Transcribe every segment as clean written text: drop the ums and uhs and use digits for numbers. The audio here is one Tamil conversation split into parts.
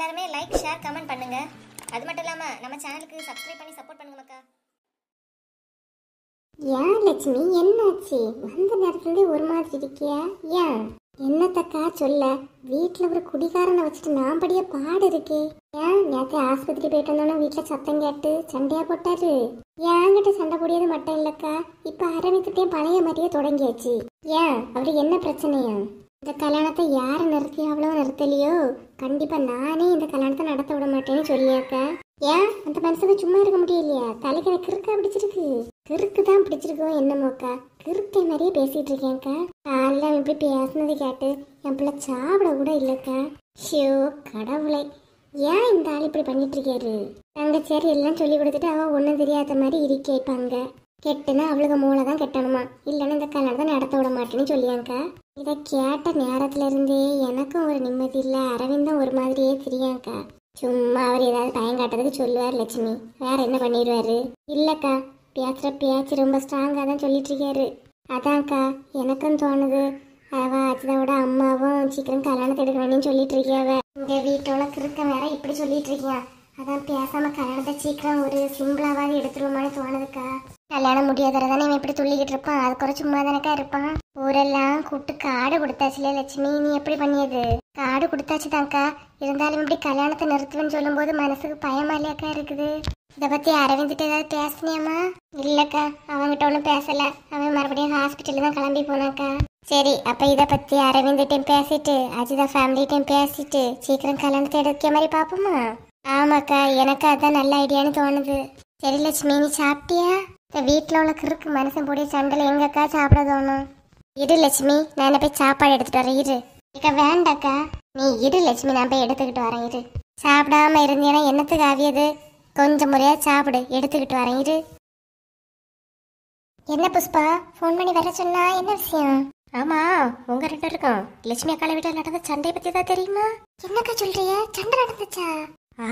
எல்லாருமே லைக் ஷேர் கமெண்ட் பண்ணுங்க. அது மட்டும் இல்லாம நம்ம சேனலுக்கு சப்ஸ்கிரைப் பண்ணி சப்போர்ட் பண்ணுங்க மக்கா. ஏன் லட்சுமி என்னாச்சு? வந்த நேரத்துலேருந்தே ஒரு மாதிரி இருக்கியா? ஏன் என்னத்தக்கா சொல்ல? வீட்டில் ஒரு குடிகாரனை வச்சுட்டு நான் படிய பாடு இருக்கே. ஏன் நேற்று ஆஸ்பத்திரி போயிட்டு வந்தோன்னா வீட்டில் சத்தம் கேட்டு சண்டையா போட்டாரு. ஏன்கிட்ட சண்டை போடியது மட்டும் இல்லக்கா, இப்போ அரவிந்துட்டையும் பழைய மாதிரியே தொடங்கியாச்சு. ஏன் அவருக்கு என்ன பிரச்சனையா? இந்த கல்யாணத்தை யார் நிறுத்தியாவளோ நிறுத்தலையோ கண்டிப்பா நானே இந்த கல்யாணத்தை நடத்த விட மாட்டேன்னு சொல்லியாக்கா. ஏன் அந்த மனுஷனுக்கு சும்மா இருக்க முடியலையா? தலைக்கு கிறுக்கா பிடிச்சிருக்கு. கிறுக்கு தான் பிடிச்சிருக்கோ என்னமோக்கா, கிறுக்கை மாதிரியே பேசிட்டு இருக்கேன்க்கா. காலைல இப்படி பேசுனது கேட்டு என் பிள்ளை சாப்பிட கூட இல்லக்கா. ஷோ கடவுளை, ஏன் இந்த ஆள் இப்படி பண்ணிட்டு இருக்காரு? தங்கச்சேரி எல்லாம் சொல்லி கொடுத்துட்டு அவ ஒன்றும் தெரியாத மாதிரி இருக்கேப்பாங்க. கெட்டுனா அவளுக்கு மூளை தான் கெட்டணுமா, இல்லைன்னா இந்த கல்யாணத்தை நடத்த விட மாட்டேன்னு சொல்லியாங்க்கா. இதை கேட்ட நேரத்துல இருந்தே எனக்கும் ஒரு நிம்மதி இல்லை. அரவிந்தும் ஒரு மாதிரியே தெரியாங்க்கா. சும்மா அவர் ஏதாவது பயம் காட்டுறதுக்கு சொல்லுவார் லட்சுமி, வேற என்ன பண்ணிடுவாரு? இல்லக்கா, பேசுற பேச்சு ரொம்ப ஸ்ட்ராங்காக தான் சொல்லிட்டு இருக்காரு. அதான்க்கா எனக்கும் தோணுது, அவ அச்சிதாவோட அம்மாவும் சீக்கிரம் கல்யாணத்தை எடுக்கணும்னு சொல்லிட்டு இருக்கியாவ. இந்த வீட்டோட கிறுக்க வேற இப்படி சொல்லிட்டு இருக்கியா. அதான் பேசாம கல்யாணத்தை சீக்கிரம் ஒரு சிம்பிளாவது எடுத்துருவோமான்னு தோணுதுக்கா. கல்யாணம் முடியாததானே இவன் இப்படி துள்ளிக்கிட்டு இருப்பான், அது குறை சும்மா தானக்கா இருப்பான். ஊரெல்லாம் கூப்பிட்டு காடு கொடுத்தாச்சுல லட்சுமி, நீ எப்படி பண்ணியது? காடு கொடுத்தாச்சு தான்க்கா, இருந்தாலும் இப்படி கல்யாணத்தை நிறுத்துவேன்னு சொல்லும் போது மனசுக்கு பயமா இல்லையாக்கா இருக்குது. இதை பத்தி அரவிந்துட்டு ஏதாவது பேசினியாமா? இல்லக்கா, அவன்கிட்ட ஒன்றும் பேசல. அவன் மறுபடியும் ஹாஸ்பிட்டல் தான் கிளம்பி போனாக்கா. சரி, அப்ப இதை பத்தி அரவிந்துட்டையும் பேசிட்டு அஜிதா ஃபேமிலிட்டையும் பேசிட்டு சீக்கிரம் கல்யாணத்தை எடுக்க மாதிரி பாப்போமா? ஆமாக்கா, எனக்கு அதான் நல்ல ஐடியான்னு தோணுது. சரி லட்சுமி, நீ சாப்பிட்டியா? இந்த வீட்டில் உள்ள கிறுக்கு மனுஷன் போடிய சண்டையில் எங்கக்கா சாப்பிட தோணும்? இரு லட்சுமி, நான் போய் சாப்பாடு எடுத்துட்டு வரேன். இரு இக்கா. வேண்டாக்கா, நீ இரு லட்சுமி, நான் போய் எடுத்துக்கிட்டு வரேன். இரு. சாப்பிடாம இருந்தீங்கன்னா என்னத்துக்கு ஆவியது? கொஞ்சம் முறையா சாப்பிடு, எடுத்துக்கிட்டு வரேன். இரு. என்ன புஷ்பா, ஃபோன் பண்ணி வர சொன்னா என்ன விஷயம்? ஆமா, உங்க ரெண்டு இருக்கும் லட்சுமி அக்கால வீட்டில் நடந்த சண்டையை பத்தி தான் தெரியுமா? என்னக்கா சொல்றிய? சண்டை நடந்துச்சா?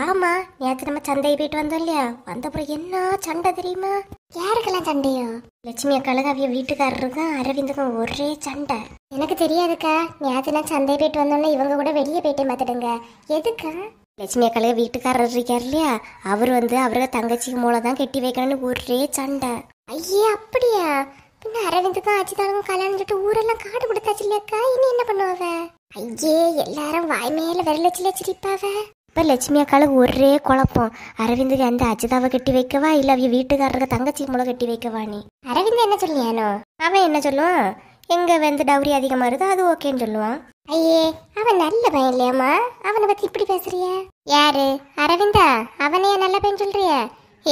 ஆமா, நேற்று நம்ம சந்தையை போயிட்டு வந்தோம் இல்லையா, வந்தப்புறம் என்ன சண்டை தெரியுமா? யாருக்கெல்லாம் சண்டையோ? லட்சுமி அக்காளுக்கு அவிய வீட்டுக்காரருக்கும் அரவிந்துக்கும் ஒரே சண்டை. எனக்கு தெரியாதுக்கா, நேற்று நான் சந்தை போயிட்டு வந்தோம்னா இவங்க கூட வெளியே போயிட்டே பார்த்துடுங்க. எதுக்கா? லட்சுமி அக்காளுக்கு வீட்டுக்காரர் இருக்கார் இல்லையா, அவர் அவருக்கு தங்கச்சிக்கு மூளை தான் கெட்டி வைக்கணும்னு ஒரே சண்டை. ஐயே அப்படியா? பின்ன அரவிந்துக்கும் அஜிதாவுக்கும் கல்யாணம் சொல்லிட்டு ஊரெல்லாம் காடு கொடுத்தாச்சு இல்லையாக்கா, இனி என்ன பண்ணுவாவ? ஐயே, எல்லாரும் வாய் மேல விரல் வச்சுல சிரிப்பாவ. இப்போ லட்சுமி அக்காளுக்கு ஒரே குழப்பம், அரவிந்துக்கு அந்த அஜிதாவை கட்டி வைக்கவா இல்லை அவ வீட்டுக்காரருக்கு தங்கச்சி மூளை கட்டி வைக்கவா? நீ அரவிந்த் என்ன சொல்லியானோ? அவன் என்ன சொல்லுவான், எங்க டவுரி அதிகமா இருக்கு அது ஓகேன்னு சொல்லுவான். ஐயே, அவன் நல்ல பையன் இல்லையாம்மா, அவனை பத்தி இப்படி பேசுறிய? யாரு? அரவிந்தா? அவனையே நல்ல பையன் சொல்றிய?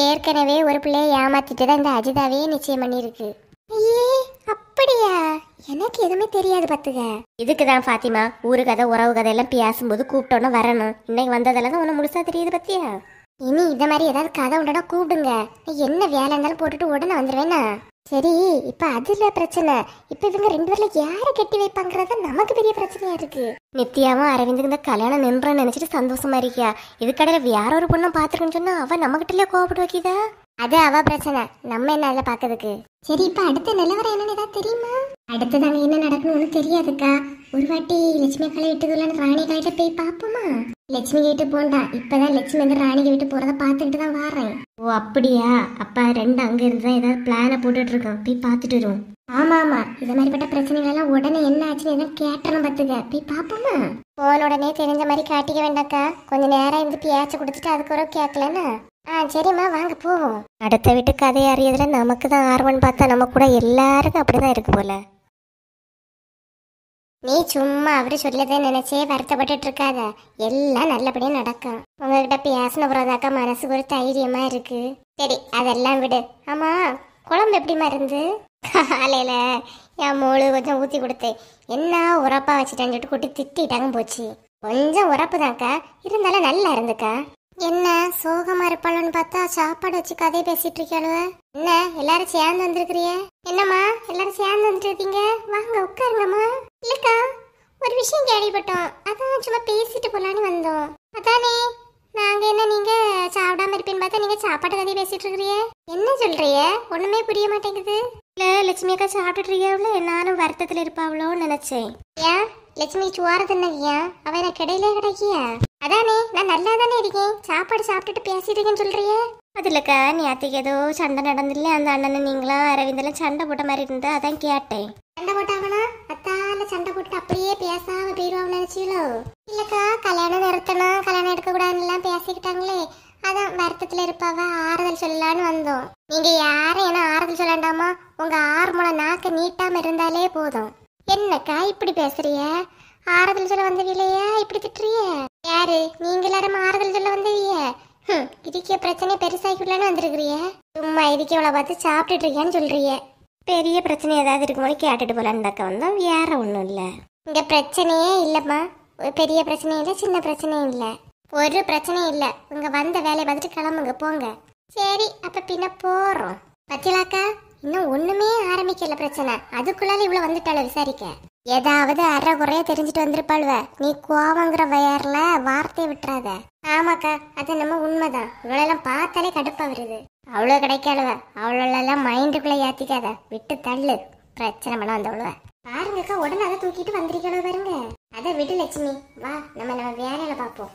ஏற்கனவே ஒரு பிள்ளைய ஏமாத்திட்டு தான் இந்த அஜிதாவே நிச்சயம் பண்ணிருக்கு. ஐயே அப்படியா? எனக்கு எதுவுமே தெரியாது பாத்துக்க. இதுக்குதான் பாத்திமா, ஊரு கதை உறவு கதை எல்லாம் பேசும்போது கூப்பிட்டோன்னு வரணும். இன்னைக்கு வந்ததெல்லாம் தான் உனக்கு முழுசா தெரியுது பத்தியா? இனி இந்த மாதிரி ஏதாவது கதை உண்டா கூப்பிடுங்க, என்ன வேலை இருந்தாலும் போட்டுட்டு உடனே வந்துடுவேனா? சரி, இப்ப அதுல பிரச்சனை. இப்ப இவங்க ரெண்டு பேர்ல யார கட்டி வைப்பாங்கிறத நமக்கு பெரிய பிரச்சனையா இருக்கு. நித்யாவும் அரவிந்துக்கு இந்த கல்யாணம் நின்றன்னு நினைச்சிட்டு சந்தோஷமா இருக்கியா? இதுக்கடையில வேற ஒரு பொண்ணை பாத்துருக்குன்னு சொன்னா அவ நம்ம கிட்டலயே கோவப்பட்டு வைக்கிதா? அது அவ பிரச்சனை, நம்ம என்ன அதுல பாக்குறதுக்கு? சரி, இப்ப அடுத்த நிலவரம் என்னன்னு ஏதாவது தெரியுமா? அடுத்ததாங்க என்ன நடக்கணும்னு தெரியாதுக்கா. ஒரு வாட்டி லட்சுமி அக்காலை வீட்டுக்குள்ள ராணி காலிட்ட போய் பாப்போமா? லட்சுமி வீட்டு போண்டா, இப்பதான் லட்சுமி வந்து ராணிக்கு வீட்டு போறத பாத்துக்கிட்டு தான் வாரேன். ஓ அப்படியா? அப்ப ரெண்டு அங்க இருந்துதான் ஏதாவது பிளான போட்டுட்டு இருக்கோம், போய் பாத்துட்டு வரும். ஆமா ஆமா, இத மாதிரிப்பட்ட பிரச்சனைகள் எல்லாம் உடனே என்ன ஆச்சுன்னு எதாவது கேட்டணும் பாத்துக்க, போய் பாப்போமா? போன உடனே தெரிஞ்ச மாதிரி காட்டிக்க வேண்டாக்கா, கொஞ்ச நேரம் இருந்து பேச்ச கொடுத்துட்டு அதுக்கப்புறம் கேட்கலன்னா. சரிம்மா, வாங்க போவோம். அடுத்த வீட்டு கதையை அறியதுல நமக்கு தான் ஆர்வம் பார்த்தா நம்ம கூட எல்லாருக்கும் அப்படிதான் இருக்கு போல. நீ சும்மா அவரு சொல்லதே நினைச்சே வருத்தப்பட்டு இருக்காத, எல்லாம் நல்லபடியா நடக்கும். உங்ககிட்ட பேசின பிறதாக்கா மனசுக்கு ஒரு தைரியமா இருக்கு. சரி, அதெல்லாம் விடு. ஆமா, குழம்பு எப்படிமா இருந்து? காலையில என் மூளு கொஞ்சம் ஊத்தி கொடுத்தேன், என்ன உரப்பா வச்சுட்டேன்னு சொல்லிட்டு கூட்டி திட்டிட்டாங்க போச்சு. கொஞ்சம் உரப்பு தான்க்கா, இருந்தாலும் நல்லா இருந்துக்கா. என்ன சோகமா இருப்பாளன்னு பார்த்தா சாப்பாடு வச்சு கதையை பேசிட்டு இருக்காளுவ. என்ன எல்லாரும் சேர்ந்து வந்திருக்கிறிய? என்னம்மா எல்லாரும் சேர்ந்து வந்துட்டு இருக்கீங்க? வாங்க உட்காருங்கம்மா. இல்லக்கா, ஒரு விஷயம் கேள்விப்பட்டோம், அதான் சும்மா பேசிட்டு போலான்னு வந்தோம். அதானே, நாங்க என்ன நீங்க சாப்பிடாம இருப்பேன்னு பார்த்தா நீங்க சாப்பாடு கதையை பேசிட்டு இருக்கிறிய? என்ன சொல்றிய? ஒண்ணுமே புரிய மாட்டேங்குது. இல்ல லட்சுமி அக்கா சாப்பிட்டுட்டு இருக்கியாவுல, நானும் வருத்தத்துல இருப்பாவளோன்னு நினைச்சேன். ஏன் லட்சுமி சுவார தின்னையா? அவ எனக்கு கிடையிலே கிடைக்கியா? அதானே நான் நல்லா தானே இருக்கேன், சாப்பாடு சாப்பிட்டுட்டு பேசிட்டு இருக்கேன்னு சொல்றியே. அது இல்லக்கா, நேற்றுக்கு ஏதோ சண்டை நடந்தில்ல, அந்த அண்ணன் நீங்களாம் அரவிந்தெல்லாம் சண்டை போட்ட மாதிரி இருந்தா அதான் கேட்டேன். சண்டை போட்டாங்கன்னா அத்தால சண்டை போட்டு அப்படியே பேசாம போயிடுவாங்க நினைச்சீங்களோ? இல்லக்கா, கல்யாணம் நிறுத்தணும், கல்யாணம் எடுக்க கூடாதுன்னு பேசிக்கிட்டாங்களே, அதான் வருத்தத்துல இருப்பாவ, ஆறுதல் சொல்லலான்னு வந்தோம். நீங்க யாரும் என்ன ஆறுதல் சொல்லண்டாமா, உங்க 6 முளை நாக்க நீட்டாம இருந்தாலே போதும். என்னக்கா இப்படி பேசுறிய? ஆறுதல் சொல்ல வந்தவில்லையா இப்படி திட்டுறிய? யாரு நீங்க எல்லாரும் ஆறுதல் சொல்ல வந்தவிய? இதுக்கே பிரச்சனை பெருசாக்கிடலான்னு வந்திருக்கிறிய. சும்மா இதுக்கு இவ்வளவு பார்த்து சாப்பிட்டுட்டு இருக்கியான்னு சொல்றிய. பெரிய பிரச்சனை ஏதாவது இருக்கும்போது கேட்டுட்டு போலான்டாக்க வந்தோம், வேற ஒண்ணும் இல்ல. இங்க பிரச்சனையே இல்லம்மா, பெரிய பிரச்சனையும் இல்ல, சின்ன பிரச்சனையும் இல்ல, ஒரு பிரச்சனையும் இல்ல. உங்க வந்த வேலையை பார்த்துட்டு கிளம்புங்க, போங்க. சரி, அப்ப பின்ன போறோம். பத்தியலாக்கா, இன்னும் ஒண்ணுமே ஆரம்பிக்கல பிரச்சனை, அதுக்குள்ளால இவ்வளவு வந்துட்டால விசாரிக்க. ஏதாவது அரை குறைய தெரிஞ்சுட்டு வந்திருப்பாள்வ, நீ கோவங்கிற வயர்ல வார்த்தையை விட்டுறாத. ஆமாக்கா, அது நம்ம உண்மைதான். இவ்வளெல்லாம் பார்த்தாலே கடுப்பா வருது. அவ்வளோ கிடைக்காளுவ, அவ்வளோலாம் மைண்டுக்குள்ள ஏத்திக்காத, விட்டு தள்ளு. பிரச்சனை பண்ண வந்தவளுவ பாருங்கக்கா, உடனே அதை தூக்கிட்டு வந்திருக்கணும் பாருங்க. அதை விடு லட்சுமி, வா நம்ம வேலையில பார்ப்போம்.